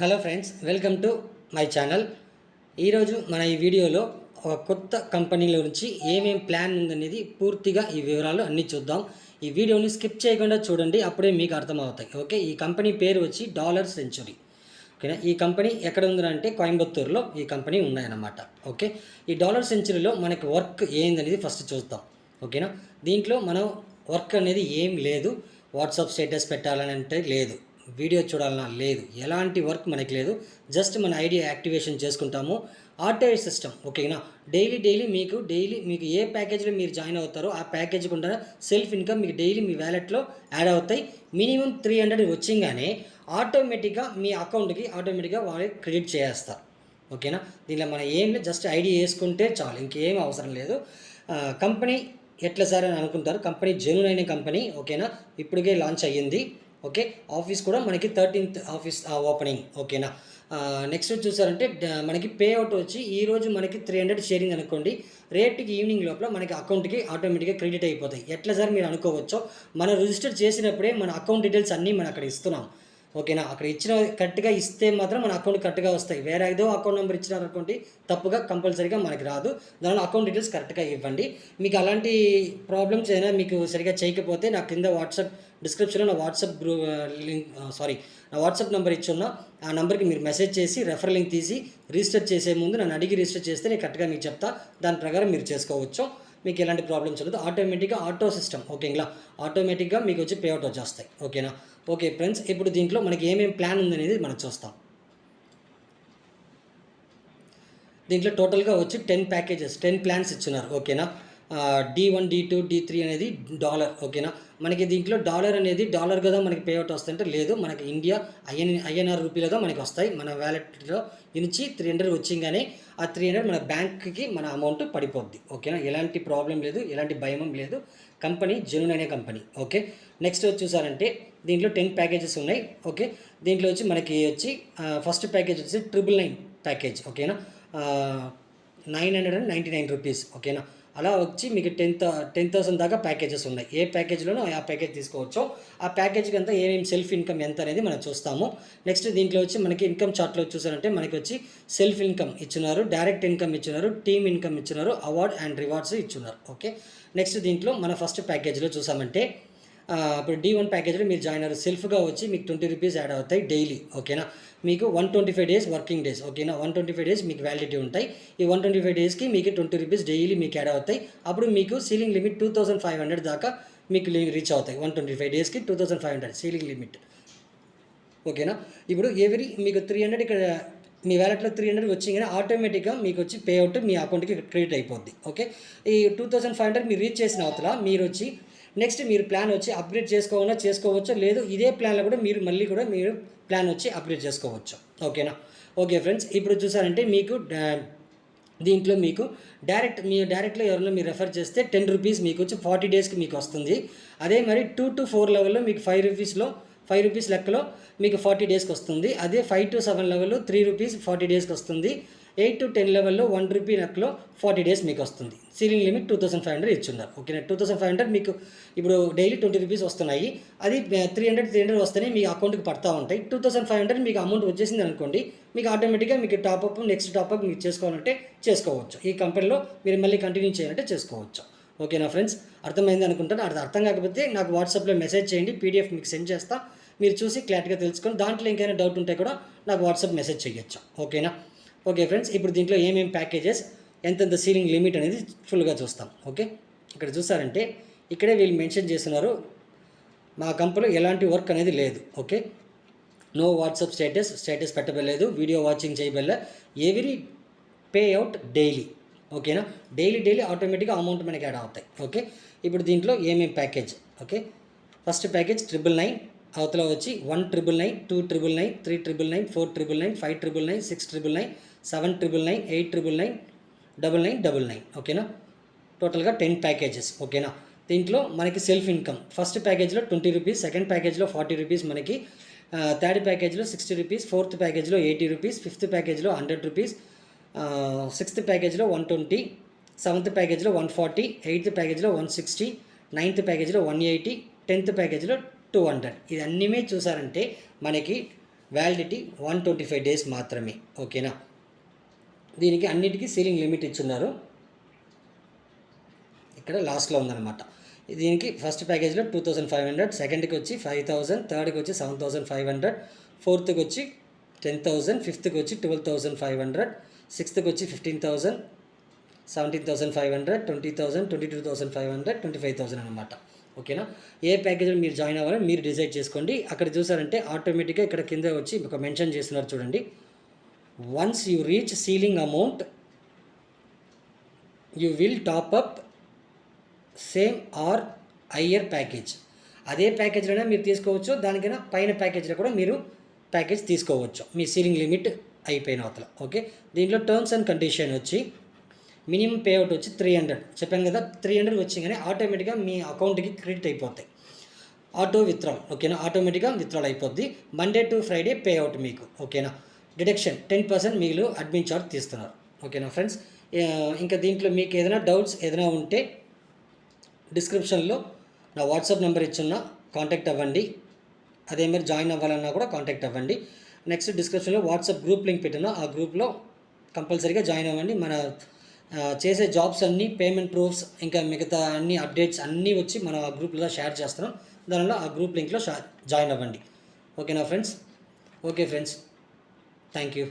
Hello friends, welcome to my channel. ఈరోజు మన ఈ వీడియోలో ఒక కొత్త కంపెనీల గురించి ఏమేం ప్లాన్ ఉందనేది పూర్తిగా ఈ వివరాలు అన్నీ చూద్దాం. ఈ వీడియోని స్కిప్ చేయకుండా చూడండి, అప్పుడే మీకు అర్థమవుతాయి. ఓకే, ఈ కంపెనీ పేరు వచ్చి డాలర్ సెంచురీ. ఓకేనా, ఈ కంపెనీ ఎక్కడ ఉందంటే కోయంబత్తూరులో ఈ కంపెనీ ఉన్నాయన్నమాట. ఓకే, ఈ డాలర్ సెంచురీలో మనకి వర్క్ ఏందనేది ఫస్ట్ చూద్దాం. ఓకేనా, దీంట్లో మనం వర్క్ అనేది ఏం లేదు. వాట్సాప్ స్టేటస్ పెట్టాలని అంటే లేదు, వీడియో చూడాలన్నా లేదు, ఎలాంటి వర్క్ మనకి లేదు. జస్ట్ మన ఐడి యాక్టివేషన్ చేసుకుంటాము. Auto system. ఓకేనా, డైలీ మీకు ఏ ప్యాకేజ్లో మీరు జాయిన్ అవుతారో ఆ ప్యాకేజ్ కూడా సెల్ఫ్ ఇన్కమ్ మీకు డైలీ మీ వ్యాలెట్లో యాడ్ అవుతాయి. మినిమం 300 వచ్చింగానే ఆటోమేటిక్గా మీ అకౌంట్కి వాళ్ళు క్రెడిట్ చేస్తారు. ఓకేనా, దీనిలో మనం ఏం లేదు, జస్ట్ ఐడి వేసుకుంటే చాలు, ఇంకేం అవసరం లేదు. కంపెనీ ఎట్లా సార్ అని అనుకుంటారు. కంపెనీ జెన్యూన్ అయిన కంపెనీ. ఓకేనా, ఇప్పటికే లాంచ్ అయ్యింది. ఓకే, ఆఫీస్ కూడా మనకి 13th ఆఫీస్ ఓపెనింగ్. ఓకేనా, నెక్స్ట్ చూసారంటే మనకి పే అవుట్ వచ్చి ఈరోజు మనకి 300 షేరింగ్ అనుకోండి, రేపటికి ఈవినింగ్ లోపల మనకి అకౌంట్కి ఆటోమేటిక్గా క్రెడిట్ అయిపోతాయి. ఎట్లా సార్ మీరు అనుకోవచ్చో, మనం రిజిస్టర్ చేసినప్పుడే మన అకౌంట్ డీటెయిల్స్ అన్నీ మనం అక్కడ ఇస్తున్నాం. ఓకేనా, అక్కడ ఇచ్చిన కరెక్ట్గా ఇస్తే మాత్రం మన అకౌంట్ కరెక్ట్గా వస్తాయి. వేరే ఏదో అకౌంట్ నెంబర్ ఇచ్చినారనుకోండి, తప్పుగా కంపల్సరీగా మనకి రాదు. దానిలో అకౌంట్ డీటెయిల్స్ కరెక్ట్గా ఇవ్వండి. మీకు అలాంటి ప్రాబ్లమ్స్ అయినా మీకు సరిగా చేయకపోతే నా కింద వాట్సాప్ డిస్క్రిప్షన్లో నా వాట్సాప్ నా వాట్సాప్ నెంబర్ ఇచ్చున్నా, ఆ నెంబర్కి మీరు మెసేజ్ చేసి రెఫర్ లింక్ తీసి రిజిస్టర్ చేసే ముందు నన్ను అడిగి రిజిస్టర్ చేస్తే నేను కరెక్ట్గా మీకు చెప్తా. దాని ప్రకారం మీరు చేసుకోవచ్చు. మీకు ఎలాంటి ప్రాబ్లమ్స్ ఉండదు. ఆటోమేటిక్గా ఆటో సిస్టమ్. ఓకేங்களా, ఆటోమేటిక్గా మీకు వచ్చి పేఅవుట్ వచ్చేస్తాయి. ఓకేనా. ఓకే ఫ్రెండ్స్, ఇప్పుడు దీంట్లో మనకి ఏమేమి ప్లాన్ ఉందనేది మనం చూస్తాం. దీంట్లో టోటల్గా వచ్చి 10 ప్యాకేజెస్ 10 ప్లాన్స్ ఇచ్చినారు. ఓకేనా, D1 D2 D3 అనేది డాలర్. ఓకేనా, మనకి దీంట్లో డాలర్ అనేది డాలర్ కదా మనకి పేఅవుట్ వస్తుంటే లేదు, మనకి ఇండియా ఐఎన్ఆర్ రూపీలుగా మనకి వస్తాయి. మన వ్యాలెట్లో నుంచి 300 వచ్చింగానే ఆ 300 మన బ్యాంక్కి మన అమౌంట్ పడిపోద్ది. ఓకేనా, ఎలాంటి ప్రాబ్లం లేదు, ఎలాంటి భయం లేదు. కంపెనీ జెన్యూన్ అనే కంపెనీ. ఓకే, నెక్స్ట్ చూసారంటే దీంట్లో 10 ప్యాకేజెస్ ఉన్నాయి. ఓకే, దీంట్లో వచ్చి మనకి వచ్చి ఫస్ట్ ప్యాకేజ్ వచ్చి 999 ప్యాకేజ్. ఓకేనా, 999 రూపీస్. ఓకేనా, అలా వచ్చి మీకు 10,000 దాకా ప్యాకేజెస్ ఉన్నాయి. ఏ ప్యాకేజ్లోనో ఆ ప్యాకేజ్ తీసుకోవచ్చు. ఆ ప్యాకేజ్కి అంతా ఏమేమి సెల్ఫ్ ఇన్కమ్ ఎంత అనేది మనం చూస్తాము. నెక్స్ట్ దీంట్లో వచ్చి మనకి ఇన్కమ్ చార్ట్లో చూసారంటే మనకి వచ్చి సెల్ఫ్ ఇన్కమ్ ఇచ్చున్నారు, డైరెక్ట్ ఇన్కమ్ ఇచ్చున్నారు, టీమ్ ఇన్కమ్ ఇచ్చున్నారు, అవార్డ్ అండ్ రివార్డ్స్ ఇచ్చున్నారు. ఓకే, నెక్స్ట్ దీంట్లో మన ఫస్ట్ ప్యాకేజ్లో చూసామంటే ఇప్పుడు D1 ప్యాకేజ్లో మీరు జాయిన్ అయ్యారు. సెల్ఫ్గా వచ్చి మీకు 20 రూపీస్ యాడ్ అవుతాయి డైలీ. ఓకేనా, మీకు 125 డేస్ వర్కింగ్ డేస్. ఓకేనా, 125 డేస్ మీకు వ్యాలిడిటీ ఉంటాయి. ఈ 125 డేస్కి మీకు 20 రూపీస్ డైలీ మీకు యాడ్ అవుతాయి. అప్పుడు మీకు సీలింగ్ లిమిట్ 2500 దాకా మీకు రీచ్ అవుతాయి. 125 డేస్కి 2500 సీలింగ్ లిమిట్. ఓకేనా, ఇప్పుడు మీకు 300 ఇక్కడ మీ వ్యాలెట్లో 300 వచ్చిందని ఆటోమేటిక్గా మీకు వచ్చి పేఅవుట్ మీ అకౌంట్కి క్రెడిట్ అయిపోద్ది. ఓకే, ఈ 2500 మీరు రీచ్ చేసిన అవతల మీరు వచ్చి నెక్స్ట్ మీరు ప్లాన్ వచ్చి అప్గ్రేడ్ చేసుకోవచ్చు, లేదు ఇదే ప్లాన్లో కూడా మీరు ప్లాన్ వచ్చి అప్గ్రేడ్ చేసుకోవచ్చు. ఓకేనా. ఓకే ఫ్రెండ్స్, ఇప్పుడు చూసారంటే మీకు దీంట్లో మీకు డైరెక్ట్లో ఎవరైనా మీరు రెఫర్ చేస్తే 10 రూపీస్ మీకు వచ్చి 40 డేస్కి మీకు వస్తుంది. అదే మరి 2 to 4 లెవెల్లో మీకు 5 రూపీస్ లెక్కలో మీకు 40 డేస్కి వస్తుంది. అదే 5 to 7 లెవెల్లో 3 రూపీస్ 40 డేస్కి వస్తుంది. 8 to 10 లెవెల్లో 1 రూపీ లెక్కలో 40 డేస్ మీకు వస్తుంది. సీలింగ్ లిమిట్ 2500 ఇచ్చున్నారు. ఓకేనా, 2500 మీకు ఇప్పుడు డైలీ 20 రూపీస్ వస్తున్నాయి. అది 300 వస్తేనే మీ అకౌంట్కి పడతా ఉంటాయి. 2500 మీకు అమౌంట్ వచ్చేసింది అనుకోండి, మీకు ఆటోమేటిక్గా మీకు నెక్స్ట్ టాప్అప్ మీకు చేసుకోవాలంటే చేసుకోవచ్చు. ఈ కంపెనీలో మీరు మళ్ళీ కంటిన్యూ చేయాలంటే చేసుకోవచ్చు. ఓకేనా ఫ్రెండ్స్, అర్థమైంది అనుకుంటాను. అర్థం కాకపోతే నాకు వాట్సాప్లో మెసేజ్ చేయండి, PDF మీకు సెండ్ చేస్తా. మీరు చూసి క్లారిటీగా తెలుసుకొని దాంట్లో ఇంకైనా డౌట్ ఉంటే కూడా నాకు వాట్సాప్ మెసేజ్ చేయొచ్చు. ఓకేనా. ఓకే ఫ్రెండ్స్, ఇప్పుడు దీంట్లో ఏమేమి ప్యాకేజెస్ ఎంతెంత సీలింగ్ లిమిట్ అనేది ఫుల్గా చూస్తాం. ఓకే, ఇక్కడ చూసారంటే ఇక్కడే వీళ్ళు మెన్షన్ చేస్తున్నారు, మా కంపెనీలో ఎలాంటి వర్క్ అనేది లేదు. ఓకే, నో వాట్సాప్ స్టేటస్ పెట్టబడలేదు, వీడియో వాచింగ్ చేయబడలే, ఎవ్రీ పే అవుట్ డైలీ. ఓకేనా, డైలీ ఆటోమేటిక్గా అమౌంట్ మనకి యాడ్ అవుతాయి. ఓకే, ఇప్పుడు దీంట్లో ఏమేమి ప్యాకేజ్. ఓకే, ఫస్ట్ ప్యాకేజ్ 999, అవతల వచ్చి 1,999, 2,999, 3,999, 4,999, 5,999, 6,999, 7,999, 8,999, 9,999. ఓకేనా, టోటల్గా 10 ప్యాకేజెస్. ఓకేనా, దీంట్లో మనకి సెల్ఫ్ ఇన్కమ్ ఫస్ట్ ప్యాకేజ్లో 20 రూపీస్, సెకండ్ ప్యాకేజ్లో 40 రూపీస్ మనకి, థర్డ్ ప్యాకేజ్లో 60 రూపీస్, ఫోర్త్ ప్యాకేజ్లో 80 రూపీస్, ఫిఫ్త్ ప్యాకేజ్లో 100 రూపీస్, సిక్స్త్ ప్యాకేజ్లో 120, సెవెంత్ ప్యాకేజ్లో 140, ఎయిత్ ప్యాకేజ్లో 160, నైన్త్ ప్యాకేజ్లో 180, 10th ప్యాకేజ్లో 200. ఇది అన్నీ చూసారంటే మనకి వ్యాలిడిటీ 125 డేస్ మాత్రమే. ఓకేనా. దీనికి అన్నిటికీ సీలింగ్ లిమిట్ ఇచ్చున్నారు, ఇక్కడ లాస్ట్లో ఉందన్నమాట. దీనికి ఫస్ట్ ప్యాకేజ్లో 2500, సెకండ్కి వచ్చి 5000, థర్డ్కి వచ్చి 7500, ఫోర్త్కి వచ్చి 10,000, ఫిఫ్త్కి వచ్చి 12,500, సిక్స్త్కి వచ్చి 15,000, 17,500, 20,000, 22,500, 25,000 అనమాట. ఓకేనా. ఏ ప్యాకేజ్లో మీరు జాయిన్ అవ్వాలని మీరు డిసైడ్ చేసుకోండి. అక్కడ చూసారంటే ఆటోమేటిక్గా ఇక్కడ కింద వచ్చి ఒక మెన్షన్ చేస్తున్నారు చూడండి. Once you reach ceiling amount you will top up same or higher package. అదే ప్యాకేజ్లోనే మీరు తీసుకోవచ్చు, దానికైనా పైన ప్యాకేజ్లో కూడా మీరు ప్యాకేజ్ తీసుకోవచ్చు మీ సీలింగ్ లిమిట్ అయిపోయిన అవతల. ఓకే. దీంట్లో టర్మ్స్ అండ్ కండిషన్ వచ్చి మినిమం పేఅవుట్ వచ్చి 300 చెప్పాను కదా. 300 వచ్చిందని ఆటోమేటిక్గా మీ అకౌంట్కి క్రెడిట్ అయిపోతాయి, ఆటో విత్డ్రాల్. ఓకేనా. ఆటోమేటిక్గా విత్డ్రాల్ అయిపోద్ది. మండే టు ఫ్రైడే పేఅవుట్ మీకు. ఓకేనా. డిడక్షన్ 10% మీరు అడ్మిన్ చార్జ్ తీస్తున్నారు. ఓకేనా ఫ్రెండ్స్. ఇంకా దీంట్లో మీకు ఏదైనా డౌట్స్ ఏదైనా ఉంటే డిస్క్రిప్షన్లో నా వాట్సాప్ నెంబర్ ఇచ్చున్నా, కాంటాక్ట్ అవ్వండి. అదే మీరు జాయిన్ అవ్వాలన్నా కూడా కాంటాక్ట్ అవ్వండి. నెక్స్ట్ డిస్క్రిప్షన్లో వాట్సాప్ గ్రూప్ లింక్ పెట్టినా, ఆ గ్రూప్లో కంపల్సరీగా జాయిన్ అవ్వండి. మన చేసే జాబ్స్ అన్నీ, పేమెంట్ ప్రూఫ్స్, ఇంకా మిగతా అన్ని అప్డేట్స్ అన్నీ వచ్చి మన ఆ గ్రూప్లో షేర్ చేస్తున్నాం. దానివల్ల ఆ గ్రూప్ లింక్లో జాయిన్ అవ్వండి. ఓకేనా friends. Okay friends, thank you.